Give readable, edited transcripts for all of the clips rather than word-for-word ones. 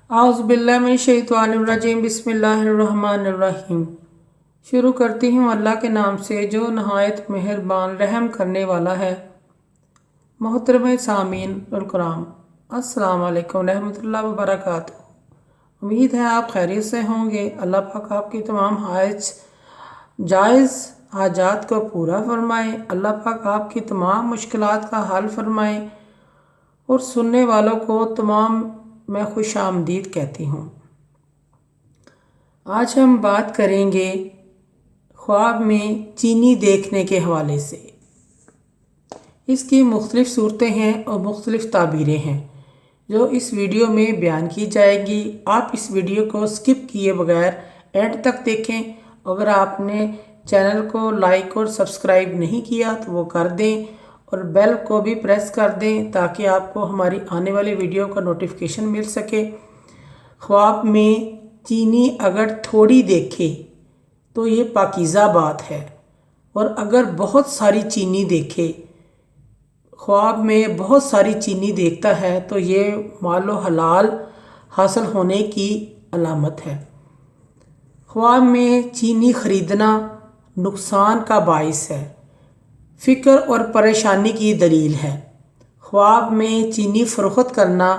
اعوذ باللہ من الشیطان الرجیم بسم اللہ الرحمن الرحیم۔ شروع کرتی ہوں اللہ کے نام سے جو نہایت مہربان رحم کرنے والا ہے۔ محترم سامعین الکرام، السلام علیکم رحمۃ اللہ وبرکاتہ۔ امید ہے آپ خیریت سے ہوں گے۔ اللہ پاک آپ کی تمام جائز حاجات کو پورا فرمائے۔ اللہ پاک آپ کی تمام مشکلات کا حل فرمائے اور سننے والوں کو تمام میں خوش آمدید کہتی ہوں۔ آج ہم بات کریں گے خواب میں چینی دیکھنے کے حوالے سے۔ اس کی مختلف صورتیں ہیں اور مختلف تعبیریں ہیں جو اس ویڈیو میں بیان کی جائے گی۔ آپ اس ویڈیو کو سکپ کیے بغیر اینڈ تک دیکھیں۔ اگر آپ نے چینل کو لائک اور سبسکرائب نہیں کیا تو وہ کر دیں اور بیل کو بھی پریس کر دیں تاکہ آپ کو ہماری آنے والی ویڈیو کا نوٹیفیکیشن مل سکے۔ خواب میں چینی اگر تھوڑی دیکھے تو یہ پاکیزہ بات ہے، اور اگر بہت ساری چینی دیکھے، خواب میں بہت ساری چینی دیکھتا ہے تو یہ مال و حلال حاصل ہونے کی علامت ہے۔ خواب میں چینی خریدنا نقصان کا باعث ہے، فکر اور پریشانی کی دلیل ہے۔ خواب میں چینی فروخت کرنا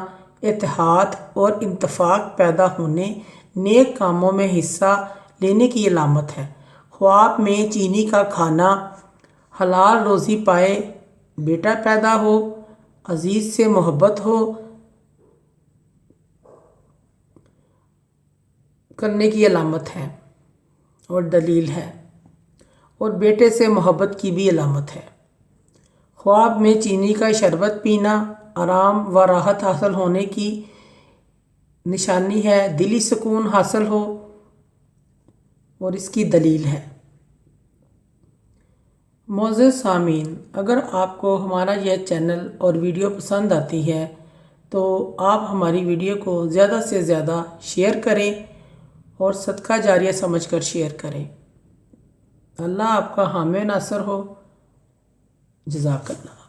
اتحاد اور اتفاق پیدا ہونے، نیک کاموں میں حصہ لینے کی علامت ہے۔ خواب میں چینی کا کھانا حلال روزی پائے، بیٹا پیدا ہو، عزیز سے محبت ہو کرنے کی علامت ہے اور دلیل ہے، اور بیٹے سے محبت کی بھی علامت ہے۔ خواب میں چینی کا شربت پینا آرام و راحت حاصل ہونے کی نشانی ہے، دلی سکون حاصل ہو اور اس کی دلیل ہے۔ معزز سامعین، اگر آپ کو ہمارا یہ چینل اور ویڈیو پسند آتی ہے تو آپ ہماری ویڈیو کو زیادہ سے زیادہ شیئر کریں اور صدقہ جاریہ سمجھ کر شیئر کریں۔ اللہ آپ کا حامی ناصر ہو۔ جزاک اللہ۔